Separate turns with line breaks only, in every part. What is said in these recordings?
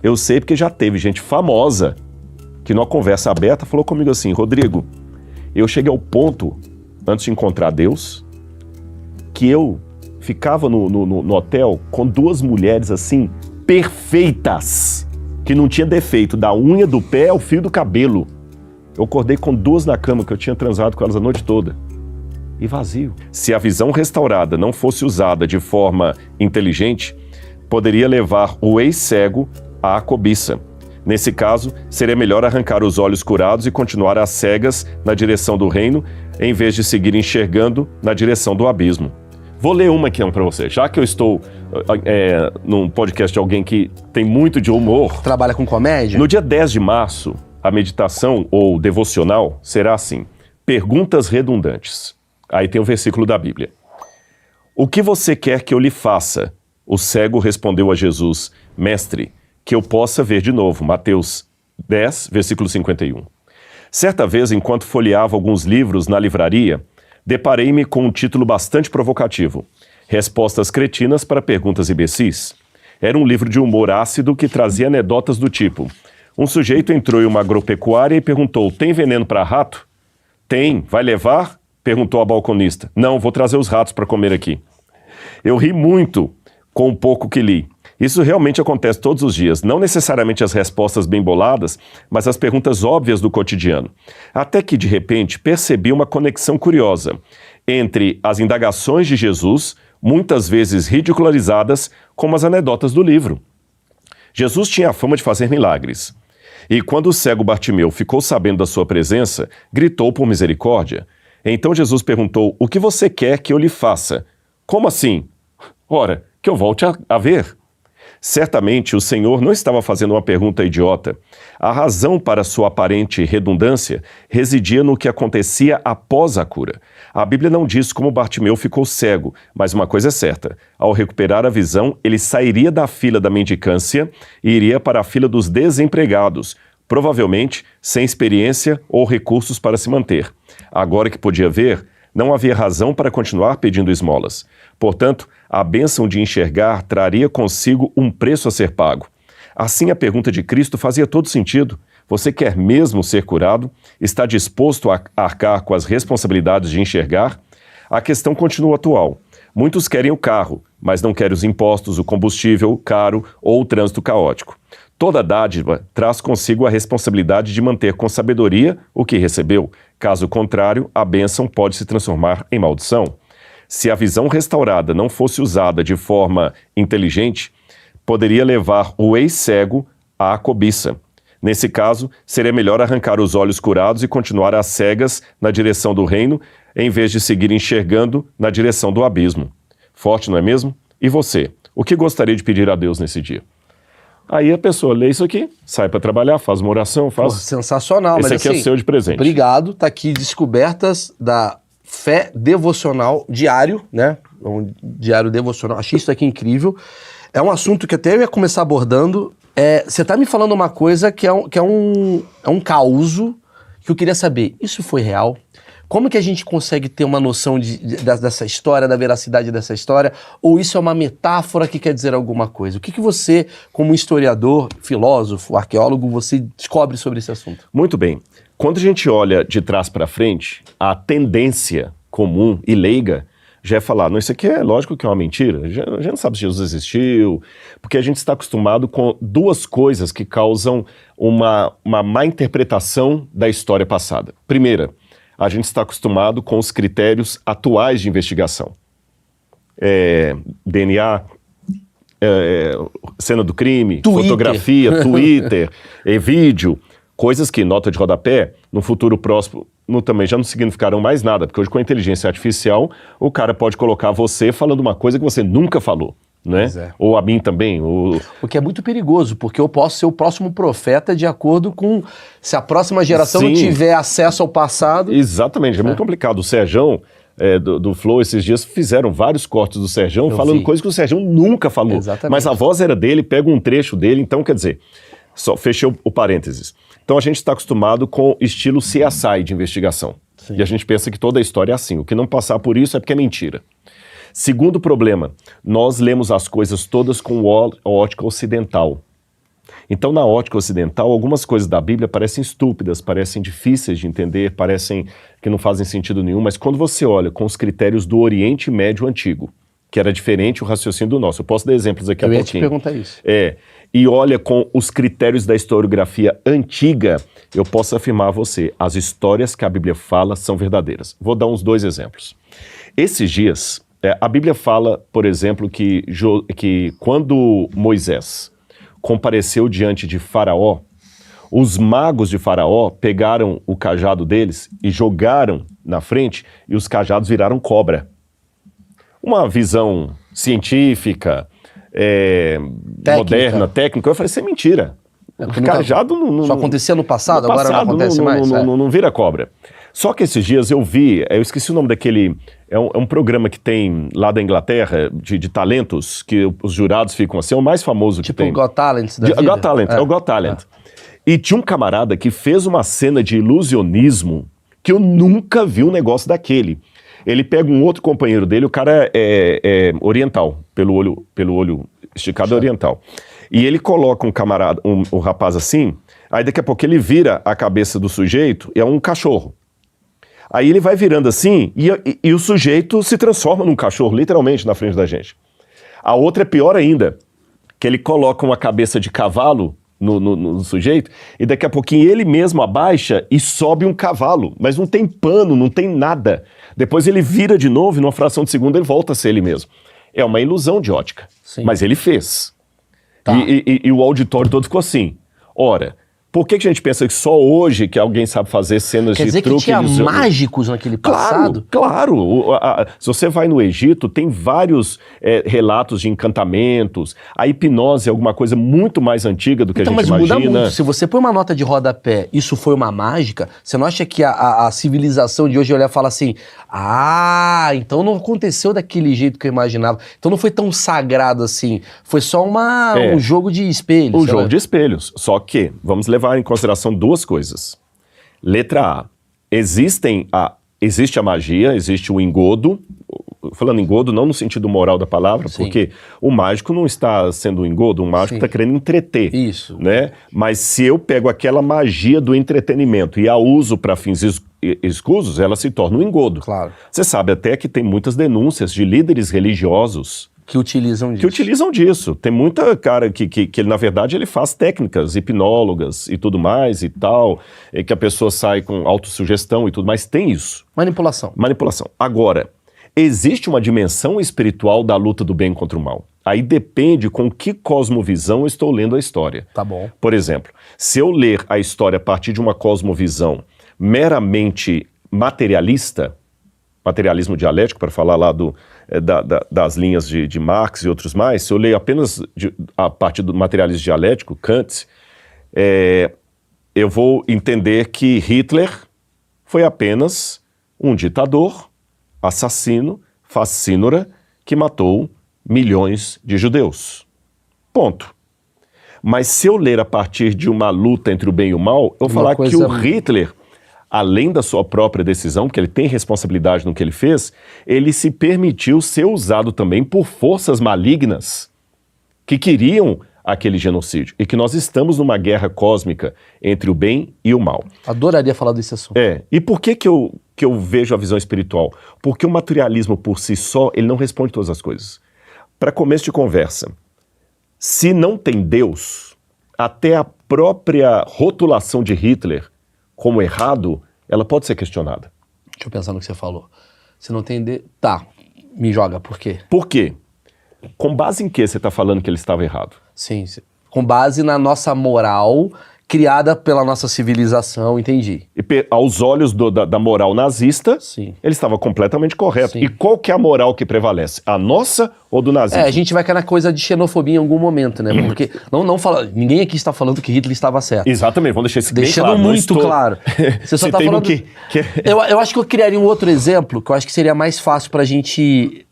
Eu sei porque já teve gente famosa que numa conversa aberta falou comigo assim: Rodrigo, eu cheguei ao ponto, antes de encontrar Deus, que eu ficava no hotel com 2 mulheres assim, perfeitas, que não tinha defeito, da unha do pé ao fio do cabelo. Eu acordei com 2 na cama, que eu tinha transado com elas a noite toda. E vazio. Se a visão restaurada não fosse usada de forma inteligente, poderia levar o ex-cego à cobiça. Nesse caso, seria melhor arrancar os olhos curados e continuar às cegas na direção do reino, em vez de seguir enxergando na direção do abismo. Vou ler uma aqui para você. Já que eu estou num podcast de alguém que tem muito de humor...
Trabalha com comédia?
No dia 10 de março, a meditação ou devocional será assim: perguntas redundantes. Aí tem o versículo da Bíblia. O que você quer que eu lhe faça? O cego respondeu a Jesus: Mestre, que eu possa ver de novo. Mateus 10, versículo 51. Certa vez, enquanto folheava alguns livros na livraria, deparei-me com um título bastante provocativo: Respostas cretinas para perguntas imbecis. Era um livro de humor ácido que trazia anedotas do tipo: um sujeito entrou em uma agropecuária e perguntou: tem veneno para rato? Tem, vai levar? Perguntou a balconista. Não, vou trazer os ratos para comer aqui. Eu ri muito com o pouco que li. Isso realmente acontece todos os dias, não necessariamente as respostas bem boladas, mas as perguntas óbvias do cotidiano. Até que, de repente, percebi uma conexão curiosa entre as indagações de Jesus, muitas vezes ridicularizadas, como as anedotas do livro. Jesus tinha a fama de fazer milagres. E quando o cego Bartimeu ficou sabendo da sua presença, gritou por misericórdia. Então Jesus perguntou: o que você quer que eu lhe faça? Como assim? Ora, que eu volte a ver. Certamente o Senhor não estava fazendo uma pergunta idiota. A razão para sua aparente redundância residia no que acontecia após a cura. A Bíblia não diz como Bartimeu ficou cego, mas uma coisa é certa: ao recuperar a visão, ele sairia da fila da mendicância e iria para a fila dos desempregados, provavelmente sem experiência ou recursos para se manter. Agora que podia ver, não havia razão para continuar pedindo esmolas. Portanto, a bênção de enxergar traria consigo um preço a ser pago. Assim, a pergunta de Cristo fazia todo sentido. Você quer mesmo ser curado? Está disposto a arcar com as responsabilidades de enxergar? A questão continua atual. Muitos querem o carro, mas não querem os impostos, o combustível caro ou o trânsito caótico. Toda dádiva traz consigo a responsabilidade de manter com sabedoria o que recebeu. Caso contrário, a bênção pode se transformar em maldição. Se a visão restaurada não fosse usada de forma inteligente, poderia levar o ex-cego à cobiça. Nesse caso, seria melhor arrancar os olhos curados e continuar às cegas na direção do reino, em vez de seguir enxergando na direção do abismo. Forte, não é mesmo? E você? O que gostaria de pedir a Deus nesse dia? Aí a pessoa lê isso aqui, sai para trabalhar, faz uma oração, faz...
Pô, sensacional.
Esse
mas
aqui é o seu de presente.
Obrigado, tá aqui Descobertas da Fé Devocional Diário, né? Um diário devocional. Achei isso aqui incrível. É um assunto que até eu ia começar abordando. Você tá me falando uma coisa que é um causo que eu queria saber. Isso foi real? Como que a gente consegue ter uma noção dessa história, da veracidade dessa história? Ou isso é uma metáfora que quer dizer alguma coisa? O que você, como historiador, filósofo, arqueólogo, você descobre sobre esse assunto?
Muito bem. Quando a gente olha de trás para frente, a tendência comum e leiga já é falar: não, isso aqui é lógico que é uma mentira, já não sabe se Jesus existiu, porque a gente está acostumado com 2 coisas que causam uma má interpretação da história passada. Primeira, a gente está acostumado com os critérios atuais de investigação. DNA, cena do crime,
Twitter.
Fotografia, Twitter, vídeo, coisas que, nota de rodapé, no futuro próximo também já não significarão mais nada, porque hoje com a inteligência artificial, o cara pode colocar você falando uma coisa que você nunca falou. Né? Ou a mim também. O
que é muito perigoso, porque eu posso ser o próximo profeta de acordo com se a próxima geração não tiver acesso ao passado.
Exatamente, é muito complicado. O Serjão do Flow esses dias fizeram vários cortes do Serjão falando coisas que o Serjão nunca falou. Exatamente. Mas a voz era dele, pega um trecho dele, então quer dizer, só fechei o parênteses. Então a gente está acostumado com estilo CSI de investigação. Sim. E a gente pensa que toda a história é assim. O que não passar por isso é porque é mentira. Segundo problema, nós lemos as coisas todas com ótica ocidental. Então, na ótica ocidental, algumas coisas da Bíblia parecem estúpidas, parecem difíceis de entender, parecem que não fazem sentido nenhum, mas quando você olha com os critérios do Oriente Médio Antigo, que era diferente o raciocínio do nosso, eu posso dar exemplos aqui a pouquinho.
Eu ia te perguntar isso.
E olha com os critérios da historiografia antiga, eu posso afirmar a você, as histórias que a Bíblia fala são verdadeiras. Vou dar uns 2 exemplos. Esses dias, a Bíblia fala, por exemplo, que quando Moisés compareceu diante de Faraó, os magos de Faraó pegaram o cajado deles e jogaram na frente e os cajados viraram cobra. Uma visão científica, moderna, técnica. Eu falei, isso é mentira. O cajado não...
Só acontecia no passado, agora não acontece mais?
Não vira cobra. Só que esses dias eu esqueci o nome daquele... É um programa que tem lá da Inglaterra, de talentos, que os jurados ficam assim, é o mais famoso que tem.
Tipo o Got Talent da vida?
Got Talent, é o Got Talent. E tinha um camarada que fez uma cena de ilusionismo que eu nunca vi um negócio daquele. Ele pega um outro companheiro dele, o cara é oriental, pelo olho esticado oriental. E ele coloca um camarada, um rapaz assim, aí daqui a pouco ele vira a cabeça do sujeito e é um cachorro. Aí ele vai virando assim e o sujeito se transforma num cachorro, literalmente, na frente da gente. A outra é pior ainda, que ele coloca uma cabeça de cavalo no sujeito e daqui a pouquinho ele mesmo abaixa e sobe um cavalo, mas não tem pano, não tem nada. Depois ele vira de novo e numa fração de segundo ele volta a ser ele mesmo. É uma ilusão de ótica, mas ele fez. Tá. E o auditório todo ficou assim. Ora, por que a gente pensa que só hoje que alguém sabe fazer cenas de truque?
Quer dizer que tinha mágicos naquele passado?
Claro. Se você vai no Egito, tem vários relatos de encantamentos. A hipnose é alguma coisa muito mais antiga do que a gente imagina. Mas muda muito.
Se você põe uma nota de rodapé, isso foi uma mágica, você não acha que a civilização de hoje olha e fala assim, então não aconteceu daquele jeito que eu imaginava. Então não foi tão sagrado assim. Foi só um jogo de espelhos.
Jogo de espelhos. Só que, vamos levar em consideração 2 coisas. Letra A. Existe a magia, existe o engodo. Falando engodo, não no sentido moral da palavra, porque o mágico não está sendo um engodo, o mágico está querendo entreter.
Isso.
Né? Mas se eu pego aquela magia do entretenimento e a uso para fins escusos, ela se torna um engodo.
Claro.
Você sabe até que tem muitas denúncias de líderes religiosos
que utilizam disso.
Tem muita cara que ele, na verdade, ele faz técnicas hipnólogas e tudo mais e tal, e que a pessoa sai com autossugestão e tudo mais. Tem isso.
Manipulação.
Agora, existe uma dimensão espiritual da luta do bem contra o mal. Aí depende com que cosmovisão eu estou lendo a história.
Tá bom.
Por exemplo, se eu ler a história a partir de uma cosmovisão meramente materialista, materialismo dialético, para falar lá das linhas de Marx e outros mais, se eu leio apenas a partir do materialismo dialético, Kant, eu vou entender que Hitler foi apenas um ditador, assassino, facínora, que matou milhões de judeus. Ponto. Mas se eu ler a partir de uma luta entre o bem e o mal, eu vou falar que o Hitler, além da sua própria decisão, porque ele tem responsabilidade no que ele fez, ele se permitiu ser usado também por forças malignas que queriam aquele genocídio. E que nós estamos numa guerra cósmica entre o bem e o mal.
Adoraria falar desse assunto.
E por que eu vejo a visão espiritual? Porque o materialismo por si só, ele não responde todas as coisas. Para começo de conversa, se não tem Deus, até a própria rotulação de Hitler como errado, ela pode ser questionada.
Deixa eu pensar no que você falou. Se não tem Deus... Tá, me joga, por quê?
Por quê? Com base em que você está falando que ele estava errado?
Sim, com base na nossa moral criada pela nossa civilização, entendi.
E aos olhos da moral nazista, ele estava completamente correto. Sim. E qual que é a moral que prevalece? A nossa ou do nazismo?
A gente vai cair na coisa de xenofobia em algum momento, né? Porque ninguém aqui está falando que Hitler estava certo.
Exatamente, vamos deixar isso bem claro.
Deixando muito claro. Você só está falando... Eu acho que eu criaria um outro exemplo, que eu acho que seria mais fácil para a gente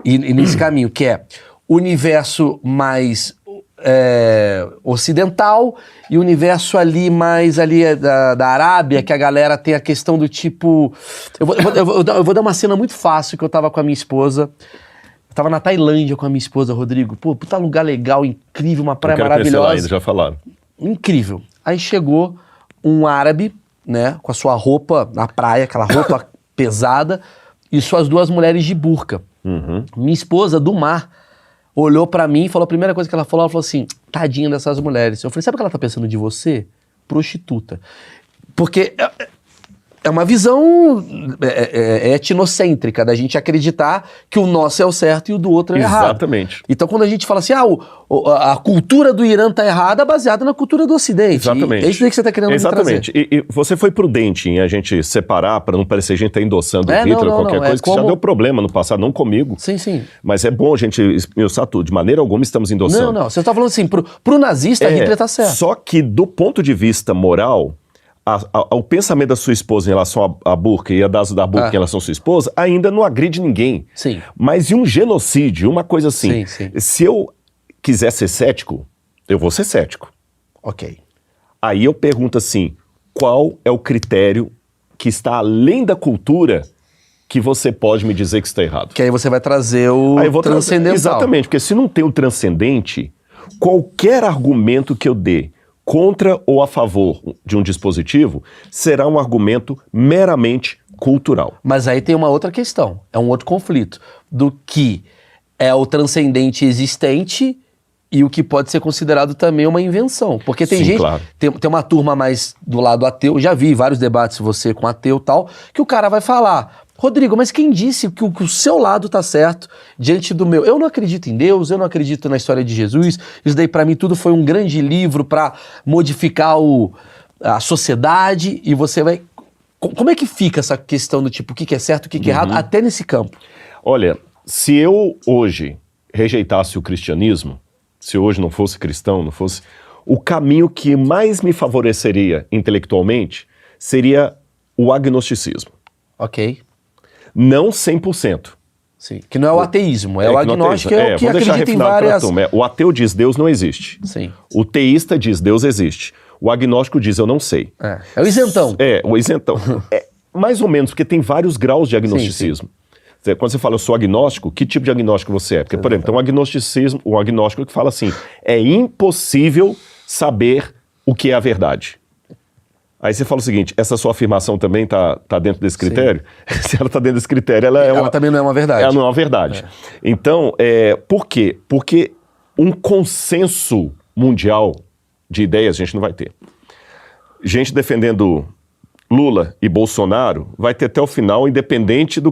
ir nesse caminho, que é o universo mais... ocidental e o universo ali mais da Arábia, que a galera tem a questão do tipo... Eu vou dar uma cena muito fácil, que eu tava com a minha esposa, tava na Tailândia com a minha esposa, Rodrigo. Pô, puta lugar legal, incrível, uma praia
Eu quero conhecer lá
maravilhosa.
ainda, já falaram.
Incrível. Aí chegou um árabe, né, com a sua roupa na praia, aquela roupa pesada, e suas duas mulheres de burca. Minha esposa, do mar, olhou pra mim e falou, a primeira coisa que ela falou assim, tadinha dessas mulheres. Eu falei, sabe o que ela tá pensando de você? Prostituta. Porque é uma visão etnocêntrica da gente acreditar que o nosso é o certo e o do outro é errado.
Exatamente.
Então quando a gente fala assim, a cultura do Irã tá errada, baseada na cultura do Ocidente.
Exatamente.
E é isso daí que você tá querendo me trazer.
Exatamente. E você foi prudente em a gente separar, para não parecer que a gente tá endossando Hitler ou qualquer coisa, que já deu problema no passado, não comigo.
Sim, sim.
Mas é bom a gente esmiuçar tudo. De maneira alguma estamos endossando.
Não. Você tá falando assim, pro nazista, Hitler tá certo.
Só que do ponto de vista moral, o pensamento da sua esposa em relação à burca e a da burca em relação à sua esposa ainda não agride ninguém.
Sim.
Mas e um genocídio, uma coisa assim.
Sim.
Se eu quiser ser cético, eu vou ser cético.
Ok.
Aí eu pergunto assim, qual é o critério que está além da cultura que você pode me dizer que está errado?
Que aí você vai trazer o transcendental.
Exatamente, porque se não tem o transcendente, qualquer argumento que eu dê contra ou a favor de um dispositivo será um argumento meramente cultural.
Mas aí tem uma outra questão, é um outro conflito, do que é o transcendente existente e o que pode ser considerado também uma invenção. Porque tem
Sim,
gente,
claro.
tem uma turma mais do lado ateu, já vi vários debates você com ateu e tal, que o cara vai falar, Rodrigo, mas quem disse que o seu lado tá certo diante do meu? Eu não acredito em Deus, eu não acredito na história de Jesus, isso daí pra mim tudo foi um grande livro pra modificar a sociedade, e você vai... Como é que fica essa questão do tipo, o que é certo, o que é errado, até nesse campo?
Olha, se eu hoje rejeitasse o cristianismo, se hoje não fosse cristão, não fosse... O caminho que mais me favoreceria intelectualmente seria o agnosticismo.
Ok.
Não 100%.
Sim. Que não é o ateísmo, é o agnóstico, é o que
vou deixar
acredita em
refinado pra
várias...
turma. O ateu diz Deus não existe.
Sim.
O teísta diz Deus existe. O agnóstico diz eu não sei.
É o isentão.
O isentão. Mais ou menos, porque tem vários graus de agnosticismo. Sim. Quando você fala eu sou agnóstico, que tipo de agnóstico você é? Porque, por exemplo, tem um agnóstico que fala assim, é impossível saber o que é a verdade. Aí você fala o seguinte, essa sua afirmação também tá dentro desse critério? Se ela tá dentro desse critério, ela também não é uma verdade. Ela não é uma verdade. Então, por quê? Porque um consenso mundial de ideias a gente não vai ter. Gente defendendo Lula e Bolsonaro vai ter até o final, independente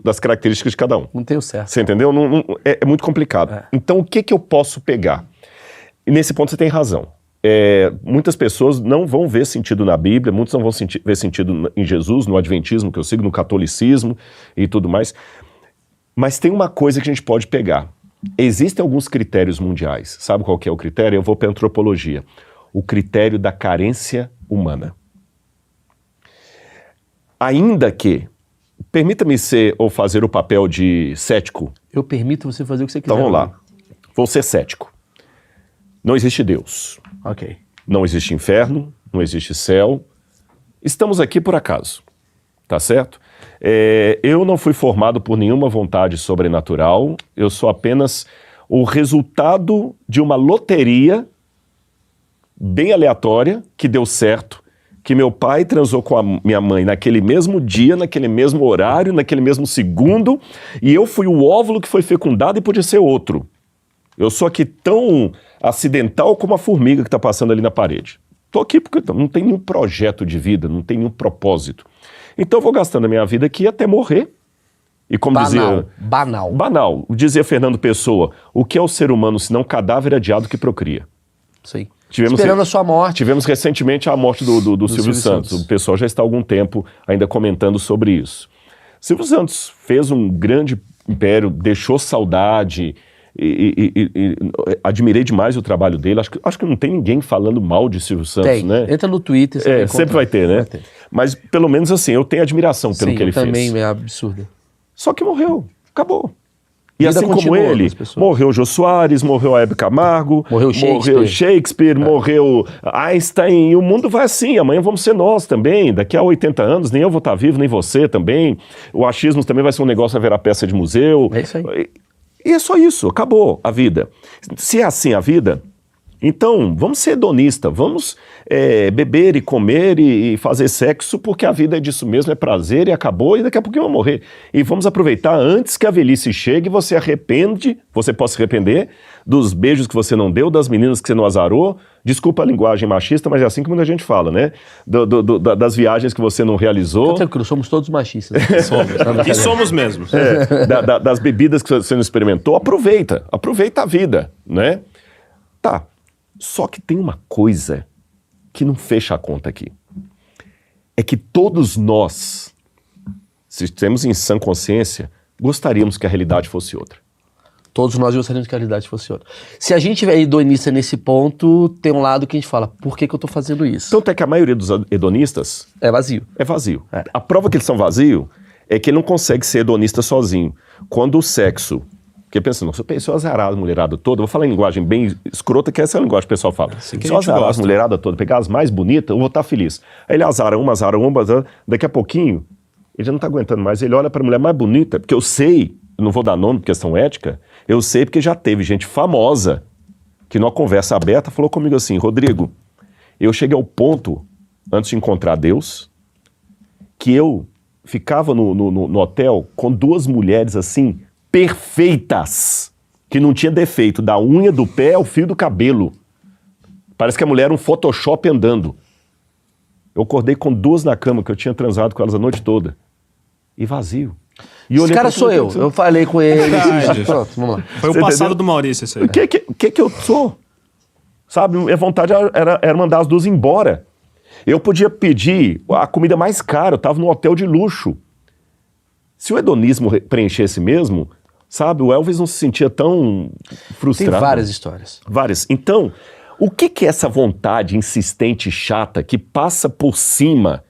das características de cada um.
Não tem o certo.
Você entendeu? É muito complicado. Então, o que eu posso pegar? E nesse ponto você tem razão. Muitas pessoas não vão ver sentido na Bíblia, muitos não vão ver sentido em Jesus, no Adventismo que eu sigo, no catolicismo e tudo mais. Mas tem uma coisa que a gente pode pegar. Existem alguns critérios mundiais. Sabe qual que é o critério? Eu vou para a antropologia. O critério da carência humana. Ainda que, permita-me ser ou fazer o papel de cético.
Eu permito você fazer o que você quiser.
Então vamos lá. Vou ser cético. Não existe Deus.
Ok.
Não existe inferno, não existe céu. Estamos aqui por acaso, tá certo? Eu não fui formado por nenhuma vontade sobrenatural, eu sou apenas o resultado de uma loteria bem aleatória que deu certo, que meu pai transou com a minha mãe naquele mesmo dia, naquele mesmo horário, naquele mesmo segundo, e eu fui o óvulo que foi fecundado e podia ser outro. Eu sou aqui tão acidental como a formiga que está passando ali na parede. Estou aqui porque não tem nenhum projeto de vida, não tem nenhum propósito. Então eu vou gastando a minha vida aqui até morrer. E como dizia... Banal. Dizia Fernando Pessoa, o que é o ser humano se não cadáver adiado que procria?
Sim. Esperando a sua morte.
Tivemos recentemente a morte do Silvio Santos. O pessoal já está há algum tempo ainda comentando sobre isso. Silvio Santos fez um grande império, deixou saudade... admirei demais o trabalho dele. Acho que não tem ninguém falando mal de Silvio Santos, né?
Entra no Twitter, você
sempre vai ter, né? Vai ter. Mas pelo menos assim, eu tenho admiração pelo que ele fez.
Também é absurdo.
Só que morreu, acabou. E
Vida
assim como
continua
ele,
das pessoas.
morreu Jô Soares, morreu Hebe Camargo,
Morreu Shakespeare.
morreu Einstein, e o mundo vai assim, amanhã vamos ser nós também, daqui a 80 anos, nem eu vou estar vivo, nem você também, o achismo também vai ser um negócio a virar peça de museu.
É isso aí.
E é só isso, acabou a vida. Se é assim a vida, então vamos ser hedonistas, vamos beber e comer e fazer sexo, porque a vida é disso mesmo, é prazer e acabou, e daqui a pouquinho eu vou morrer. E vamos aproveitar antes que a velhice chegue e você possa se arrepender dos beijos que você não deu, das meninas que você não azarou, desculpa a linguagem machista, mas é assim que muita gente fala, né? Das viagens que você não realizou.
Fica tranquilo, somos todos machistas.
E somos mesmos.
Das bebidas que você não experimentou, aproveita a vida, né? Tá, só que tem uma coisa que não fecha a conta aqui. É que todos nós, se temos em sã consciência, gostaríamos que a realidade fosse outra.
Todos nós gostaríamos que a realidade fosse outra. Se a gente é hedonista nesse ponto, tem um lado que a gente fala, por que eu tô fazendo isso?
Tanto é que a maioria dos hedonistas
É vazio.
é vazio. A prova que eles são vazios é que ele não consegue ser hedonista sozinho. Quando o sexo... Porque pensa, não, se eu pensou azarar a mulherada toda, eu vou falar em linguagem bem escrota, que essa é a linguagem que o pessoal fala. Se eu azarar as mulheradas toda, pegar as mais bonitas, eu vou estar feliz. Aí ele azara uma, daqui a pouquinho, ele já não está aguentando mais, ele olha para a mulher mais bonita, porque eu sei, eu não vou dar nome por questão ética, eu sei porque já teve gente famosa que numa conversa aberta falou comigo assim, Rodrigo, eu cheguei ao ponto, antes de encontrar Deus, que eu ficava no hotel com duas mulheres assim, perfeitas, que não tinha defeito, da unha do pé ao fio do cabelo. Parece que a mulher era um Photoshop andando. Eu acordei com duas na cama, que eu tinha transado com elas a noite toda. E vazio. E
Esse cara sou eu. Eu falei com ele.
Verdade.
Pronto, vamos lá.
Foi o
Você
passado
entendeu?
do Maurício isso aí.
O que eu sou? Sabe, minha vontade era mandar as duas embora. Eu podia pedir a comida mais cara, eu estava num hotel de luxo. Se o hedonismo preenchesse mesmo, sabe, o Elvis não se sentia tão frustrado.
Tem várias histórias.
Várias. Então, o que é essa vontade insistente e chata que passa por cima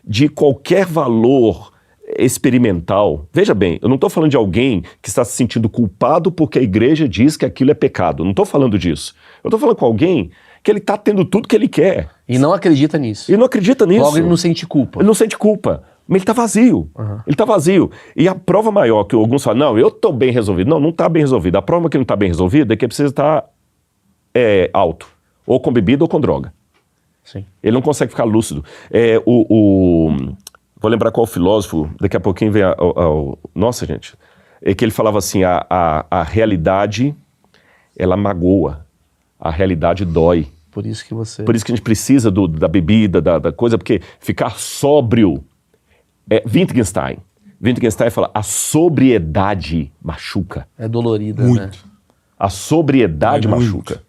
de qualquer valor experimental? Veja bem, eu não estou falando de alguém que está se sentindo culpado porque a igreja diz que aquilo é pecado. Eu não estou falando disso. Eu estou falando com alguém que ele está tendo tudo que ele quer.
E não acredita nisso.
E não acredita nisso.
Logo ele não sente culpa.
Ele não sente culpa. Mas ele está vazio. Ele está vazio. E a prova maior que alguns falam, não, eu estou bem resolvido. Não, não está bem resolvido. A prova que não está bem resolvida é que ele precisa estar alto. Ou com bebida ou com droga.
Sim.
Ele não consegue ficar lúcido. Vou lembrar qual filósofo, daqui a pouquinho vem nossa, gente. É que ele falava assim, a realidade, ela magoa. A realidade dói.
Por isso que você...
Por isso que a gente precisa da bebida, da coisa, porque ficar sóbrio... Wittgenstein fala, a sobriedade machuca.
É dolorida,
Muito.
né?
A sobriedade
Muito.
machuca.